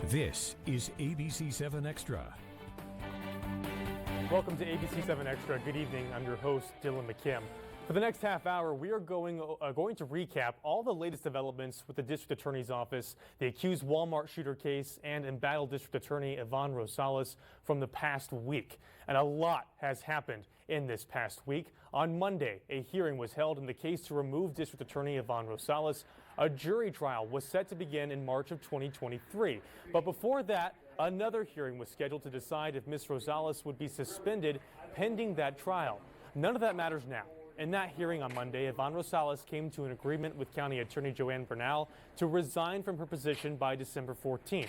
This is ABC-7 Extra. Welcome to ABC-7 Extra. Good evening. I'm your host, Dylan McKim. For the next half hour, we are going to recap all the latest developments with the District Attorney's Office, the accused Walmart shooter case, and embattled District Attorney Iván Rosales from the past week. And a lot has happened in this past week. On Monday, a hearing was held in the case to remove District Attorney Iván Rosales. A jury trial was set to begin in March of 2023. But before that, another hearing was scheduled to decide if Ms. Rosales would be suspended pending that trial. None of that matters now. In that hearing on Monday, Iván Rosales came to an agreement with County Attorney Joanne Bernal to resign from her position by December 14th.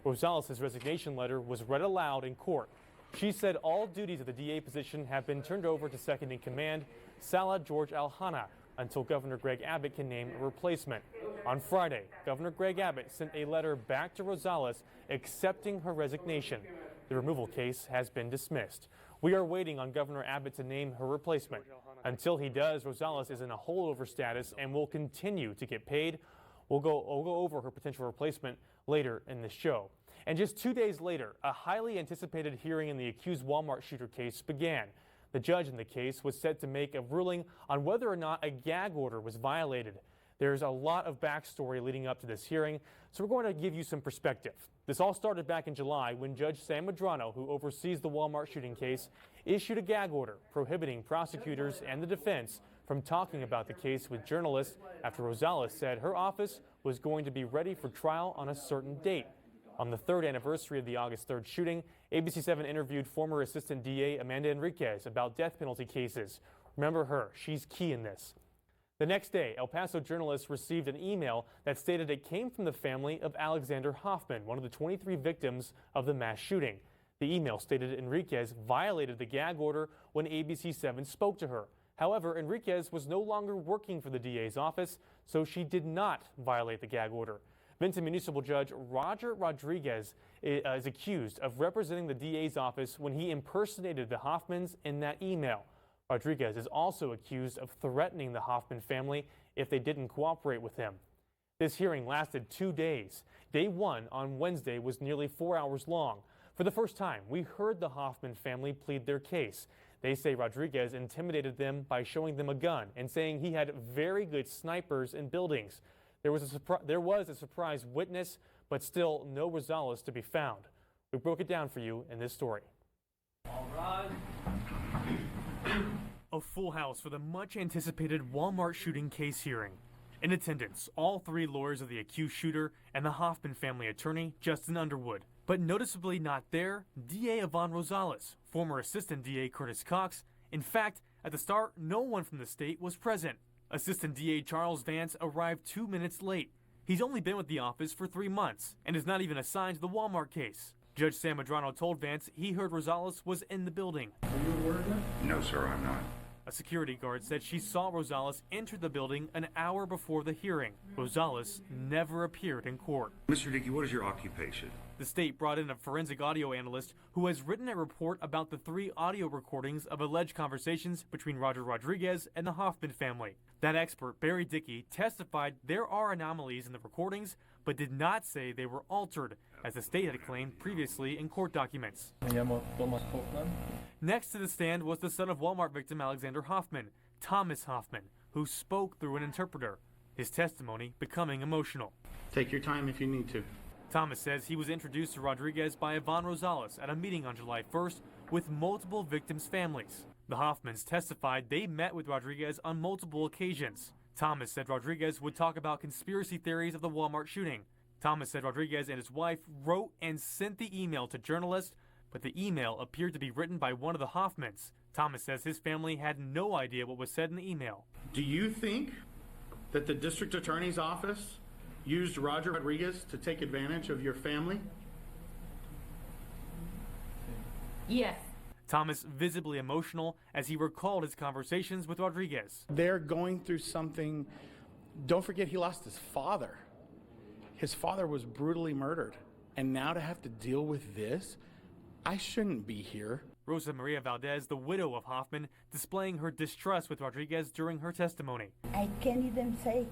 Rosales' resignation letter was read aloud in court. She said all duties of the DA position have been turned over to second in command, Salah George Alhana, until Governor Greg Abbott can name a replacement. On Friday, Governor Greg Abbott sent a letter back to Rosales accepting her resignation. The removal case has been dismissed. We are waiting on Governor Abbott to name her replacement. Until he does, Rosales is in a holdover status and will continue to get paid. We'll go over her potential replacement later in the show. And just 2 days later, a highly anticipated hearing in the accused Walmart shooter case began. The judge in the case was set to make a ruling on whether or not a gag order was violated. There's a lot of backstory leading up to this hearing, so we're going to give you some perspective. This all started back in July when Judge Sam Medrano, who oversees the Walmart shooting case, issued a gag order prohibiting prosecutors and the defense from talking about the case with journalists after Rosales said her office was going to be ready for trial on a certain date. On the third anniversary of the August 3rd shooting, ABC-7 interviewed former Assistant DA Amanda Enriquez about death penalty cases. Remember her, she's key in this. The next day, El Paso journalists received an email that stated it came from the family of Alexander Hoffman, one of the 23 victims of the mass shooting. The email stated Enriquez violated the gag order when ABC-7 spoke to her. However, Enriquez was no longer working for the DA's office, so she did not violate the gag order. Benton Municipal Judge Roger Rodriguez is accused of representing the DA's office when he impersonated the Hoffmans in that email. Rodriguez is also accused of threatening the Hoffman family if they didn't cooperate with him. This hearing lasted 2 days. Day one on Wednesday was nearly 4 hours long. For the first time, we heard the Hoffman family plead their case. They say Rodriguez intimidated them by showing them a gun and saying he had very good snipers in buildings. There was a surprise witness, but still no Rosales to be found. We broke it down for you in this story. All right. A full house for the much-anticipated Walmart shooting case hearing. In attendance, all three lawyers of the accused shooter and the Hoffman family attorney, Justin Underwood. But noticeably not there, DA Iván Rosales, former Assistant DA Curtis Cox. In fact, at the start, no one from the state was present. Assistant DA Charles Vance arrived 2 minutes late. He's only been with the office for 3 months and is not even assigned to the Walmart case. Judge Sam Medrano told Vance he heard Rosales was in the building. Are you aware of that? No, sir, I'm not. A security guard said she saw Rosales enter the building an hour before the hearing. Rosales never appeared in court. Mr. Dickey, what is your occupation? The state brought in a forensic audio analyst who has written a report about the 3 audio recordings of alleged conversations between Roger Rodriguez and the Hoffman family. That expert, Barry Dickey, testified there are anomalies in the recordings, but did not say they were altered, as the state had claimed previously in court documents. Next to the stand was the son of Walmart victim Alexander Hoffman, Thomas Hoffman, who spoke through an interpreter, his testimony becoming emotional. Take your time if you need to. Thomas says he was introduced to Rodriguez by Iván Rosales at a meeting on July 1st with multiple victims' families. The Hoffmans testified they met with Rodriguez on multiple occasions. Thomas said Rodriguez would talk about conspiracy theories of the Walmart shooting. Thomas said Rodriguez and his wife wrote and sent the email to journalists, but the email appeared to be written by one of the Hoffmans. Thomas says his family had no idea what was said in the email. Do you think that the district attorney's office used Roger Rodriguez to take advantage of your family? Yes. Thomas visibly emotional as he recalled his conversations with Rodriguez. They're going through something. Don't forget he lost his father. His father was brutally murdered. And now to have to deal with this, I shouldn't be here. Rosa Maria Valdez, the widow of Hoffman, displaying her distrust with Rodriguez during her testimony. I can't even say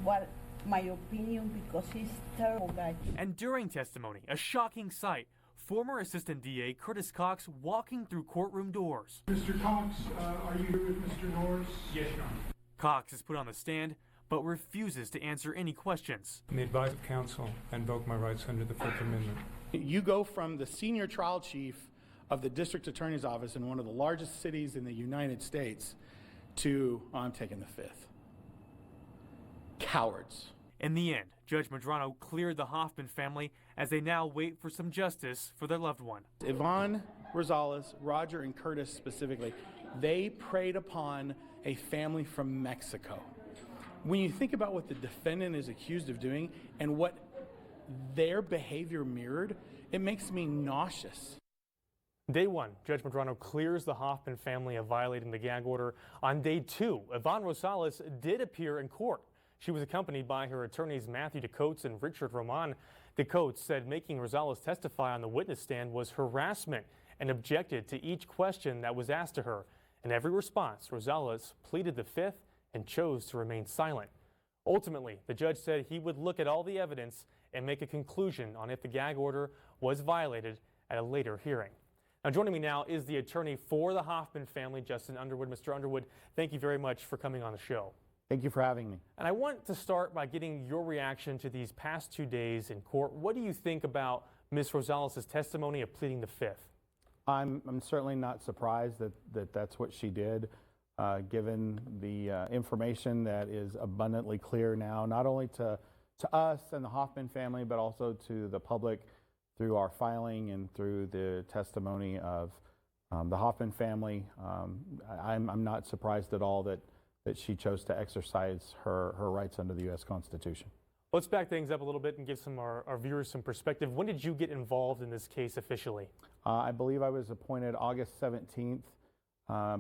what my opinion because he's a terrible guy. And during testimony, a shocking sight. Former Assistant DA Curtis Cox walking through courtroom doors. Mr. Cox, are you here with Mr. Norris? Yes, Your Honor. Cox is put on the stand, but refuses to answer any questions. In the advice of counsel, I invoke my rights under the Fifth Amendment. You go from the senior trial chief of the district attorney's office in one of the largest cities in the United States to, oh, I'm taking the Fifth. Cowards. In the end, Judge Medrano cleared the Hoffman family as they now wait for some justice for their loved one. Yvonne Rosales, Roger, and Curtis specifically, they preyed upon a family from Mexico. When you think about what the defendant is accused of doing and what their behavior mirrored, it makes me nauseous. Day one, Judge Medrano clears the Hoffman family of violating the gag order. On day two, Yvonne Rosales did appear in court. She was accompanied by her attorneys Matthew DeCoates and Richard Roman. DeCoates said making Rosales testify on the witness stand was harassment and objected to each question that was asked to her. In every response, Rosales pleaded the Fifth and chose to remain silent. Ultimately, the judge said he would look at all the evidence and make a conclusion on if the gag order was violated at a later hearing. Now, joining me now is the attorney for the Hoffman family, Justin Underwood. Mr. Underwood, thank you very much for coming on the show. Thank you for having me. And I want to start by getting your reaction to these past 2 days in court. What do you think about Ms. Rosales' testimony of pleading the Fifth? I'm certainly not surprised that that's what she did, given the information that is abundantly clear now, not only to us and the Hoffman family, but also to the public through our filing and through the testimony of the Hoffman family. I'm not surprised at all that she chose to exercise her rights under the U.S. Constitution. Let's back things up a little bit and give our viewers some perspective. When did you get involved in this case officially? I believe I was appointed August 17th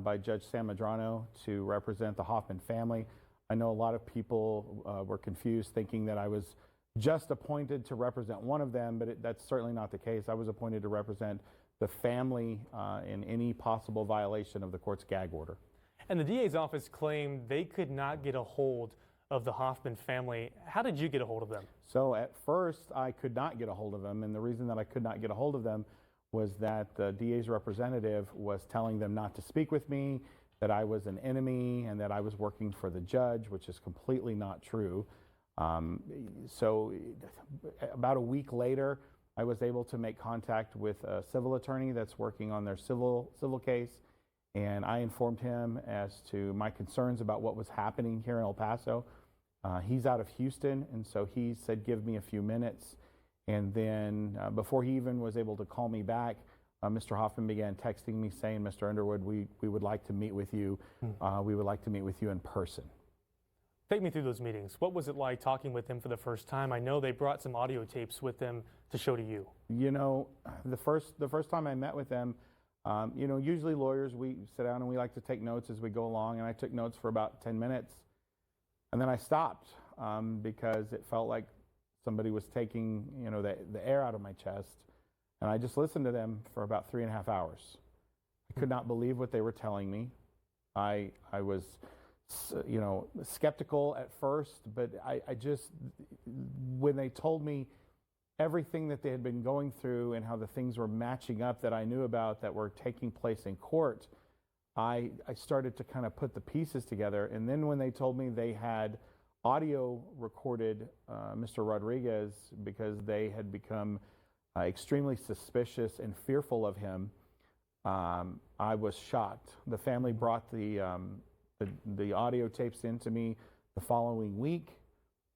by Judge Sam Medrano to represent the Hoffman family. I know a lot of people were confused, thinking that I was just appointed to represent one of them, but that's certainly not the case. I was appointed to represent the family in any possible violation of the court's gag order. And the DA's office claimed they could not get a hold of the Hoffman family. How did you get a hold of them? So at first, I could not get a hold of them, and the reason that I could not get a hold of them was that the DA's representative was telling them not to speak with me, that I was an enemy, and that I was working for the judge, which is completely not true. So about a week later, I was able to make contact with a civil attorney that's working on their civil case, and I informed him as to my concerns about what was happening here in El Paso. He's out of Houston, and so he said, give me a few minutes. And then before he even was able to call me back, Mr. Hoffman began texting me saying, Mr. Underwood, we would like to meet with you. We would like to meet with you in person. Take me through those meetings. What was it like talking with him for the first time? I know they brought some audio tapes with them to show to you. You know, the first time I met with them, you know, usually lawyers, we sit down and we like to take notes as we go along, and I took notes for about 10 minutes, and then I stopped because it felt like somebody was taking, you know, the air out of my chest, and I just listened to them for about 3.5 hours. I could not believe what they were telling me. I was, you know, skeptical at first, but I just, when they told me everything that they had been going through and how the things were matching up that I knew about that were taking place in court, I started to kind of put the pieces together. And then when they told me they had audio recorded Mr. Rodriguez because they had become extremely suspicious and fearful of him, I was shocked. The family brought the audio tapes into me the following week,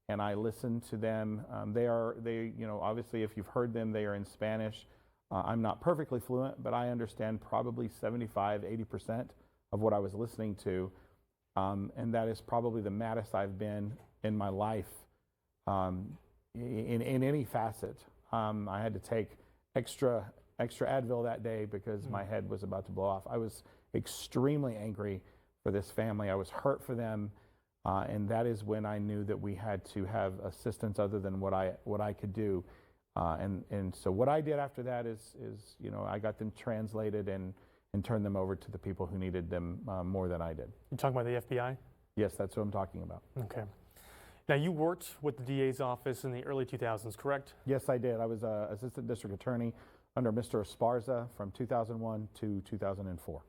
and I listened to them. They, you know, obviously if you've heard them, they are in Spanish. I'm not perfectly fluent, but I understand probably 75–80% of what I was listening to. And that is probably the maddest I've been in my life in any facet. I had to take extra Advil that day because my head was about to blow off. I was extremely angry for this family. I was hurt for them. And that is when I knew that we had to have assistance other than what I could do. And so what I did after that is you know, I got them translated and turned them over to the people who needed them more than I did. You're talking about the FBI? Yes, that's what I'm talking about. Okay. Now, you worked with the DA's office in the early 2000s, correct? Yes, I did. I was assistant district attorney under Mr. Esparza from 2001 to 2004.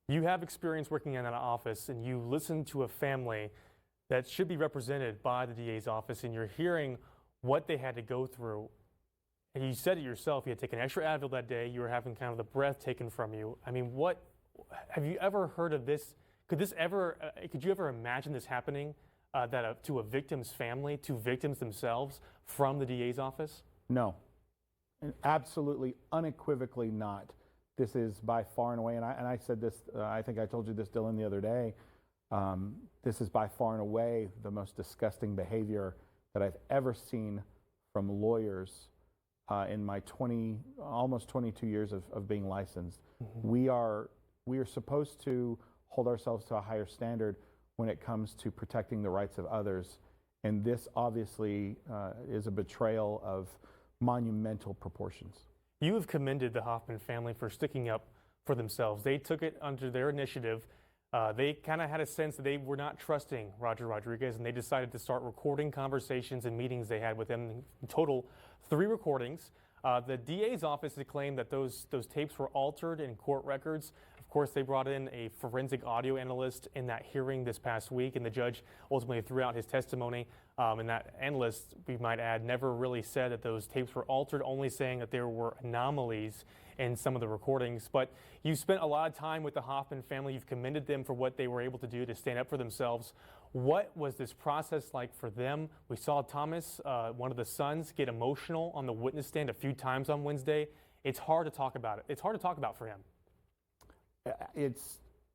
You have experience working in that office, and you listened to a family that should be represented by the DA's office, and you're hearing what they had to go through. And you said it yourself, you had taken extra Advil that day, you were having kind of the breath taken from you. I mean, have you ever heard of this? Could you ever imagine this happening to a victim's family, to victims themselves from the DA's office? No, absolutely, unequivocally not. This is by far and away, and I said this, I think I told you this, Dylan, the other day, this is by far and away the most disgusting behavior that I've ever seen from lawyers in my almost 22 years of being licensed. Mm-hmm. We are supposed to hold ourselves to a higher standard when it comes to protecting the rights of others, and this obviously is a betrayal of monumental proportions. You have commended the Hoffman family for sticking up for themselves. They took it under their initiative. They kind of had a sense that they were not trusting Roger Rodriguez, and they decided to start recording conversations and meetings they had with him. In total, 3 recordings. The DA's office had claimed that those tapes were altered in court records. Of course, they brought in a forensic audio analyst in that hearing this past week, and the judge ultimately threw out his testimony. And that analyst, we might add, never really said that those tapes were altered, only saying that there were anomalies in some of the recordings. But you spent a lot of time with the Hoffman family. You've commended them for what they were able to do to stand up for themselves. What was this process like for them? We saw Thomas, one of the sons, get emotional on the witness stand a few times on Wednesday. It's hard to talk about it. It's hard to talk about for him.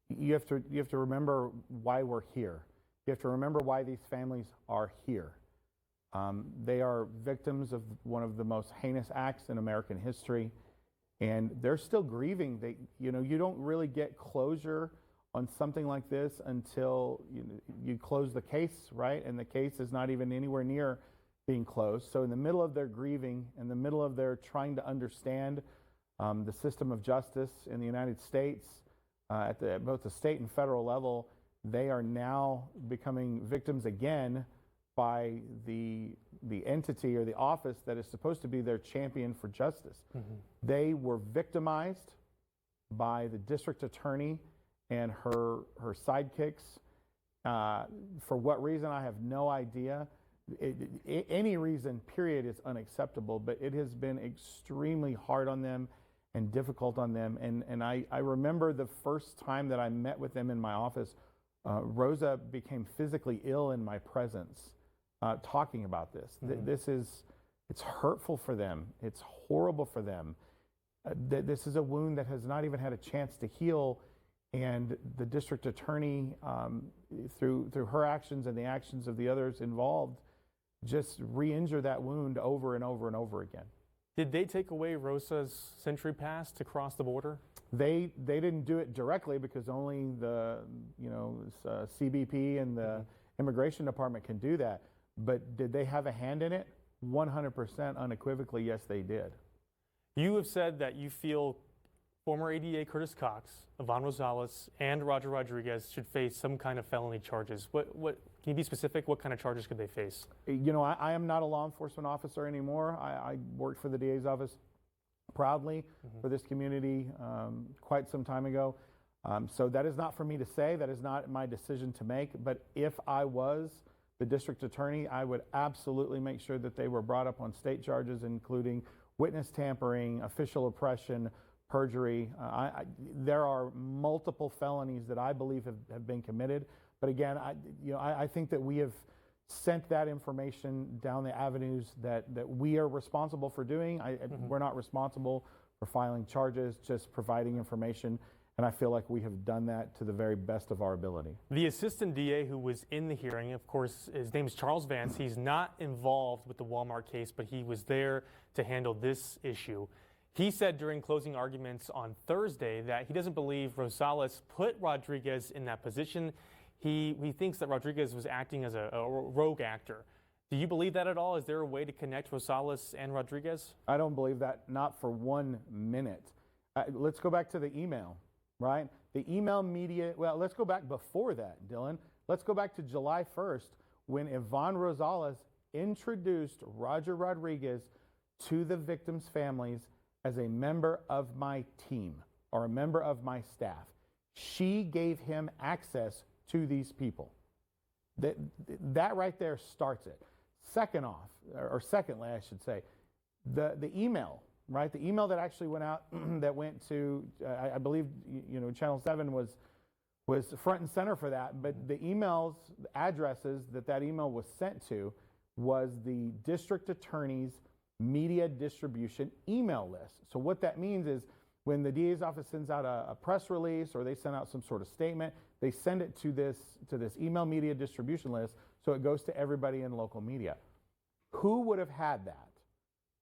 You have to remember why we're here. You have to remember why these families are here. They are victims of one of the most heinous acts in American history, and they're still grieving. You don't really get closure on something like this until you close the case, right? And the case is not even anywhere near being closed. So in the middle of their grieving, in the middle of their trying to understand the system of justice in the United States, at both the state and federal level, they are now becoming victims again by the entity or the office that is supposed to be their champion for justice. Mm-hmm. They were victimized by the district attorney and her sidekicks. For what reason, I have no idea. Any reason, period, is unacceptable, but it has been extremely hard on them and difficult on them. And I remember the first time that I met with them in my office, Rosa became physically ill in my presence, talking about this. Mm-hmm. It's hurtful for them. It's horrible for them. This is a wound that has not even had a chance to heal. And the district attorney, through her actions and the actions of the others involved, just re-injure that wound over and over and over again. Did they take away Rosa's Century Pass to cross the border? They didn't do it directly because only the CBP and the Immigration Department can do that. But did they have a hand in it? 100% unequivocally, yes, they did. You have said that you feel former ADA Curtis Cox, Yvonne Rosales, and Roger Rodriguez should face some kind of felony charges. What can you be specific? What kind of charges could they face? I am not a law enforcement officer anymore. I worked for the DA's office proudly for this community quite some time ago. So that is not for me to say. That is not my decision to make. But if I was the district attorney, I would absolutely make sure that they were brought up on state charges, including witness tampering, official oppression, perjury. There are multiple felonies that I believe have been committed. But again, I think that we have sent that information down the avenues that we are responsible for doing. We're not responsible for filing charges, just providing information. And I feel like we have done that to the very best of our ability. The assistant DA who was in the hearing, of course, his name is Charles Vance. He's not involved with the Walmart case, but he was there to handle this issue. He said during closing arguments on Thursday that he doesn't believe Rosales put Rodriguez in that position. He thinks that Rodriguez was acting as a rogue actor. Do you believe that at all? Is there a way to connect Rosales and Rodriguez? I don't believe that, not for 1 minute. Let's go back to the email, right? The email media, well, let's go back before that, Dylan. Let's go back to July 1st when Yvonne Rosales introduced Roger Rodriguez to the victims' families as a member of my team or a member of my staff. She gave him access to these people. That right there starts it. Secondly, I should say, the email, right? The email that actually went out that went to, I believe, Channel 7 was front and center for that, but the emails, the addresses that email was sent to was the district attorney's media distribution email list. So what that means is when the DA's office sends out a press release or they send out some sort of statement, they send it to this email media distribution list, so it goes to everybody in local media. Who would have had that?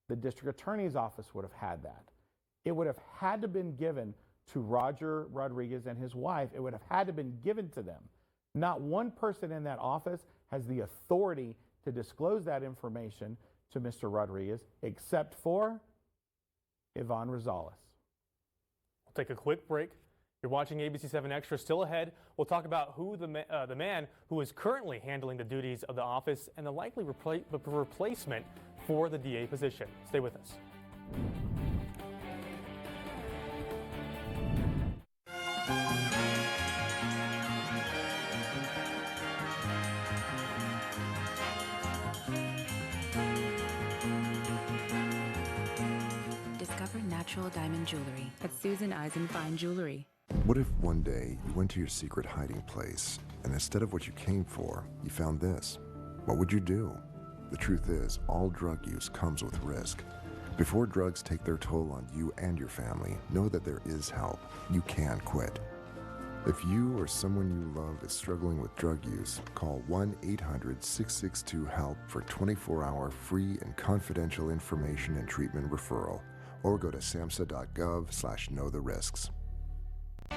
The district attorney's office would have had that. It would have had to been given to Roger Rodriguez and his wife. It would have had to been given to them. Not one person in that office has the authority to disclose that information to Mr. Rodriguez, except for Yvonne Rosales. We'll take a quick break. You're watching ABC-7 Extra. Still ahead, we'll talk about who the man who is currently handling the duties of the office and the likely replacement for the DA position. Stay with us. Discover natural diamond jewelry at Susan Eisen Fine Jewelry. What if one day you went to your secret hiding place and instead of what you came for, you found this? What would you do? The truth is, all drug use comes with risk. Before drugs take their toll on you and your family, know that there is help. You can quit. If you or someone you love is struggling with drug use, call 1-800-662-HELP for 24-hour free and confidential information and treatment referral, or go to samhsa.gov/know-the-risks.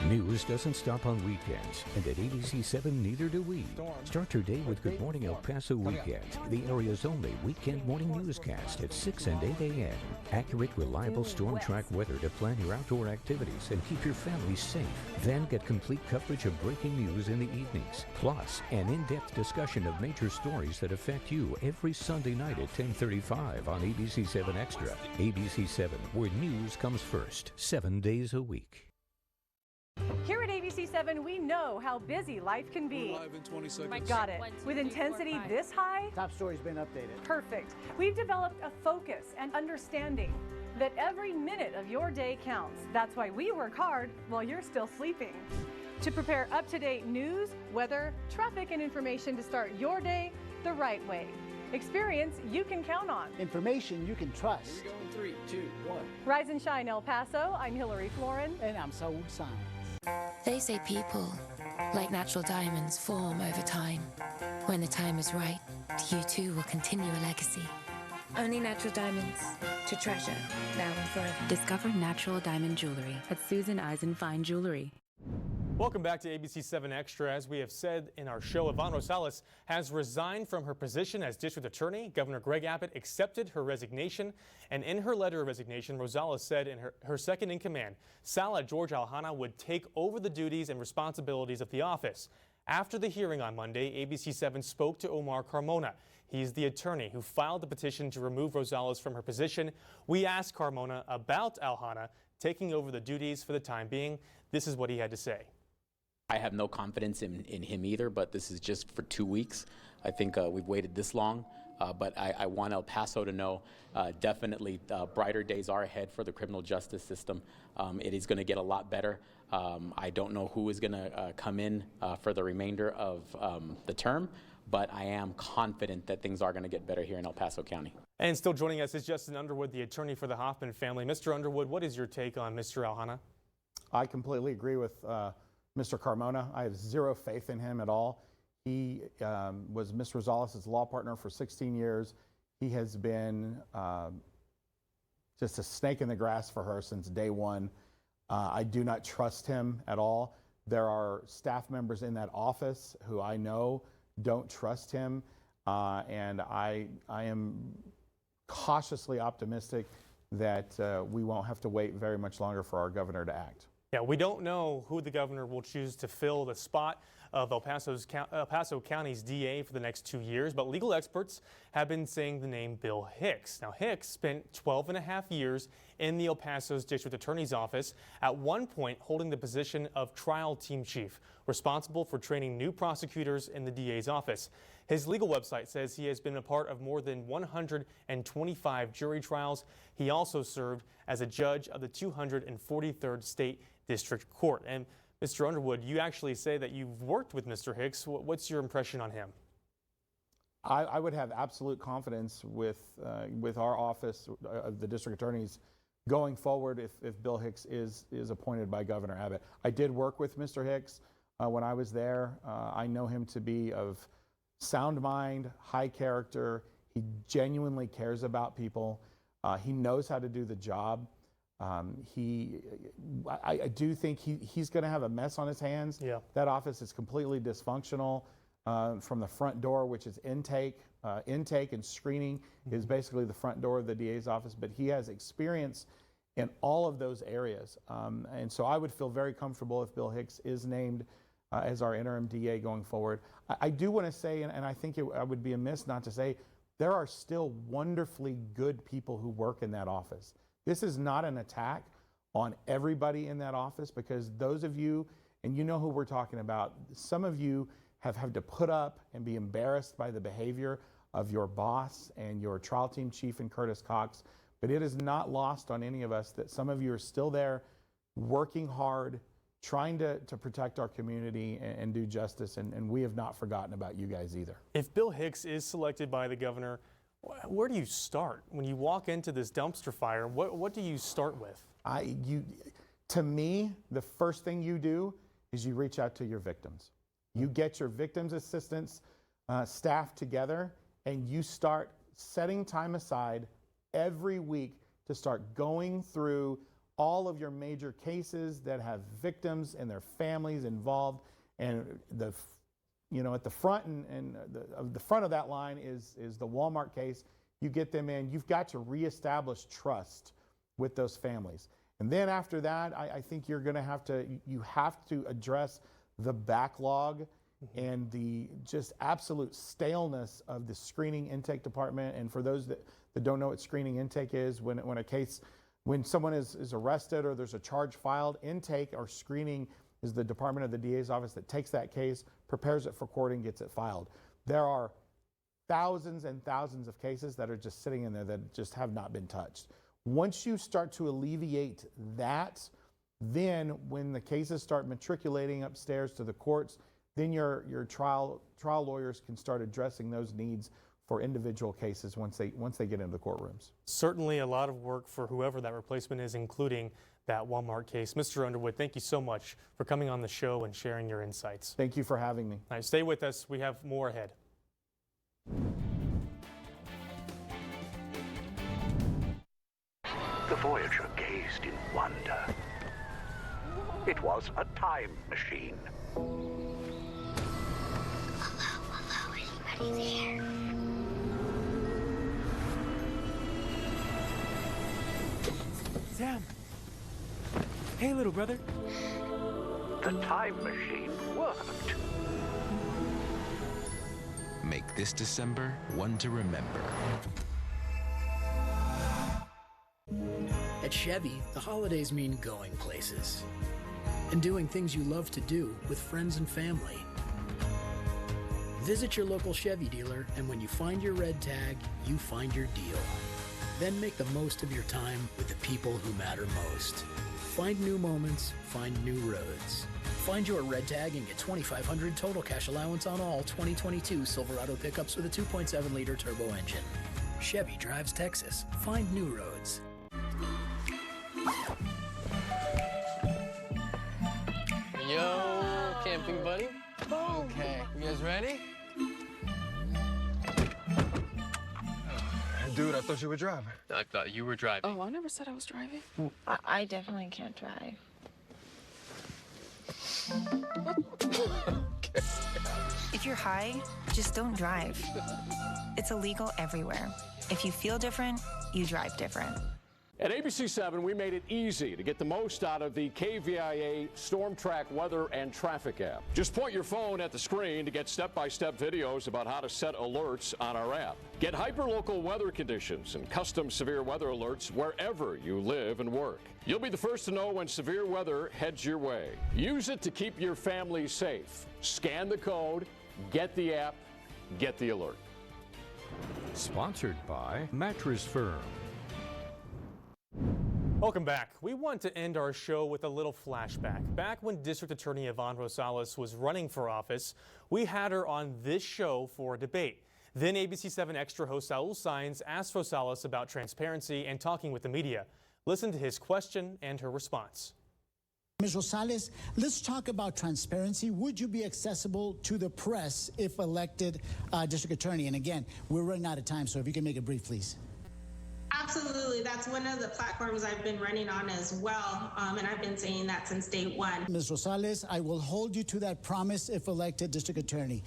News doesn't stop on weekends, and at ABC-7 neither do we. Start your day with Good Morning El Paso Weekend, the area's only weekend morning newscast at 6 and 8 a.m. Accurate, reliable storm track weather to plan your outdoor activities and keep your family safe. Then get complete coverage of breaking news in the evenings. Plus, an in-depth discussion of major stories that affect you every Sunday night at 10:35 on ABC-7 Extra. ABC-7, where news comes first, 7 days a week. Here at ABC-7, we know how busy life can be. We're live in 20 seconds. Got it. With intensity this high? Top story's been updated. Perfect. We've developed a focus and understanding that every minute of your day counts. That's why we work hard while you're still sleeping. To prepare up-to-date news, weather, traffic, and information to start your day the right way. Experience you can count on. Information you can trust. Here we go in 3, 2, 1. Rise and shine, El Paso. I'm Hillary Florin. And I'm Saul San. They say people, like natural diamonds, form over time. When the time is right, you too will continue a legacy. Only natural diamonds to treasure now and forever. Discover natural diamond jewelry at Susan Eisen Fine Jewelry. Welcome back to ABC-7 Extra. As we have said in our show, Yvonne Rosales has resigned from her position as district attorney. Governor Greg Abbott accepted her resignation, and in her letter of resignation, Rosales said in her second in command, Sala George Alhana, would take over the duties and responsibilities of the office. After the hearing on Monday, ABC-7 spoke to Omar Carmona. He's the attorney who filed the petition to remove Rosales from her position. We asked Carmona about Alhana taking over the duties for the time being. This is what he had to say. I have no confidence in him either, but this is just for 2 weeks. I think we've waited this long, but I want El Paso to know definitely brighter days are ahead for the criminal justice system. It is going to get a lot better. I don't know who is going to come in for the remainder of the term, but I am confident that things are going to get better here in El Paso County. And still joining us is Justin Underwood, the attorney for the Hoffman family. Mr. Underwood, what is your take on Mr. Alhana? I completely agree with Mr. Carmona. I have zero faith in him at all. He was Ms. Rosales' law partner for 16 years. He has been just a snake in the grass for her since day one. I do not trust him at all. There are staff members in that office who I know don't trust him, and I am cautiously optimistic that we won't have to wait very much longer for our governor to act. Yeah, we don't know who the governor will choose to fill the spot. of El Paso County's DA for the next 2 years, but legal experts have been saying the name Bill Hicks. Now, Hicks spent 12.5 years in the El Paso's District Attorney's Office, at one point holding the position of trial team chief, responsible for training new prosecutors in the DA's office. His legal website says he has been a part of more than 125 jury trials. He also served as a judge of the 243rd State District Court. And Mr. Underwood, you actually say that you've worked with Mr. Hicks. What's your impression on him? I would have absolute confidence with our office of the district attorneys going forward if Bill Hicks is appointed by Governor Abbott. I did work with Mr. Hicks when I was there. I know him to be of sound mind, high character. He genuinely cares about people. He knows how to do the job. I do think he's going to have a mess on his hands. Yeah. That office is completely dysfunctional from the front door, which is intake. Intake and screening is basically the front door of the DA's office, but he has experience in all of those areas. And so I would feel very comfortable if Bill Hicks is named as our interim DA going forward. I do want to say, and I think I would be amiss not to say, there are still wonderfully good people who work in that office. This is not an attack on everybody in that office, because those of you, and you know who we're talking about, some of you have had to put up and be embarrassed by the behavior of your boss and your trial team chief in Curtis Cox. But it is not lost on any of us that some of you are still there working hard, trying to protect our community and do justice, and we have not forgotten about you guys either. If Bill Hicks is selected by the governor, where do you start? When you walk into this dumpster fire, what do you start with? To me, the first thing you do is you reach out to your victims. You get your victims assistance staff together, and you start setting time aside every week to start going through all of your major cases that have victims and their families involved. And at the front the front of that line is the Walmart case. You get them in. You've got to reestablish trust with those families. And then after that, I think you're going to have to address the backlog and the just absolute staleness of the screening intake department. And for those that don't know what screening intake is, when someone is arrested or there's a charge filed, intake or screening is the department of the DA's office that takes that case, prepares it for court, and gets it filed. There are thousands and thousands of cases that are just sitting in there that just have not been touched. Once you start to alleviate that, then when the cases start matriculating upstairs to the courts, then your trial lawyers can start addressing those needs for individual cases once they get into the courtrooms. Certainly a lot of work for whoever that replacement is, including that Walmart case. Mr. Underwood, thank you so much for coming on the show and sharing your insights. Thank you for having me. All right, stay with us. We have more ahead. The Voyager gazed in wonder. It was a time machine. Hello, anybody there? Sam! Hey, little brother. The time machine worked. Make this December one to remember. At Chevy, the holidays mean going places and doing things you love to do with friends and family. Visit your local Chevy dealer, and when you find your red tag, you find your deal. Then make the most of your time with the people who matter most. Find new moments, find new roads. Find your red tag and get $2,500 total cash allowance on all 2022 Silverado pickups with a 2.7-liter turbo engine. Chevy drives Texas. Find new roads. Yo, camping buddy. Okay, you guys ready? Dude, I thought you were driving. I thought you were driving. Oh, I never said I was driving. I definitely can't drive. Okay. If you're high, just don't drive. It's illegal everywhere. If you feel different, you drive different. At ABC-7, we made it easy to get the most out of the KVIA Storm Track Weather and Traffic app. Just point your phone at the screen to get step-by-step videos about how to set alerts on our app. Get hyperlocal weather conditions and custom severe weather alerts wherever you live and work. You'll be the first to know when severe weather heads your way. Use it to keep your family safe. Scan the code, get the app, get the alert. Sponsored by Mattress Firm. Welcome back. We want to end our show with a little flashback. Back when District Attorney Yvonne Rosales was running for office, we had her on this show for a debate. Then ABC-7 Extra host Saul Saenz asked Rosales about transparency and talking with the media. Listen to his question and her response. Ms. Rosales, let's talk about transparency. Would you be accessible to the press if elected district attorney? And again, we're running out of time, so if you can make it brief, please. Absolutely. That's one of the platforms I've been running on as well, and I've been saying that since day one. Ms. Rosales, I will hold you to that promise if elected district attorney.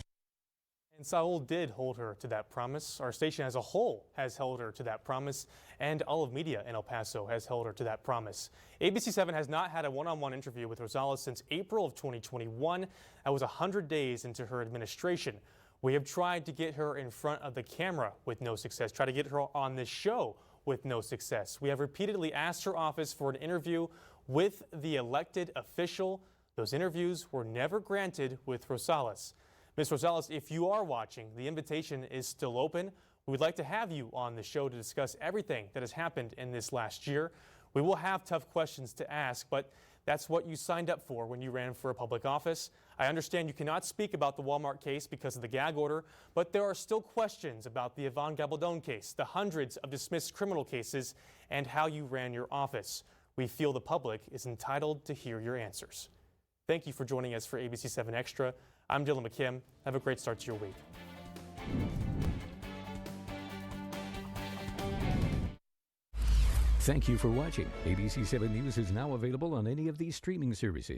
And Saul did hold her to that promise. Our station as a whole has held her to that promise, and all of media in El Paso has held her to that promise. ABC-7 has not had a one-on-one interview with Rosales since April of 2021. That was 100 days into her administration. We have tried to get her in front of the camera with no success, tried to get her on this show with no success. We have repeatedly asked her office for an interview with the elected official. Those interviews were never granted with Rosales. Ms. Rosales, if you are watching, the invitation is still open. We'd like to have you on the show to discuss everything that has happened in this last year. We will have tough questions to ask, but that's what you signed up for when you ran for a public office. I understand you cannot speak about the Walmart case because of the gag order, but there are still questions about the Yvonne Gabaldon case, the hundreds of dismissed criminal cases, and how you ran your office. We feel the public is entitled to hear your answers. Thank you for joining us for ABC-7 Extra. I'm Dylan McKim. Have a great start to your week. Thank you for watching. ABC-7 News is now available on any of these streaming services.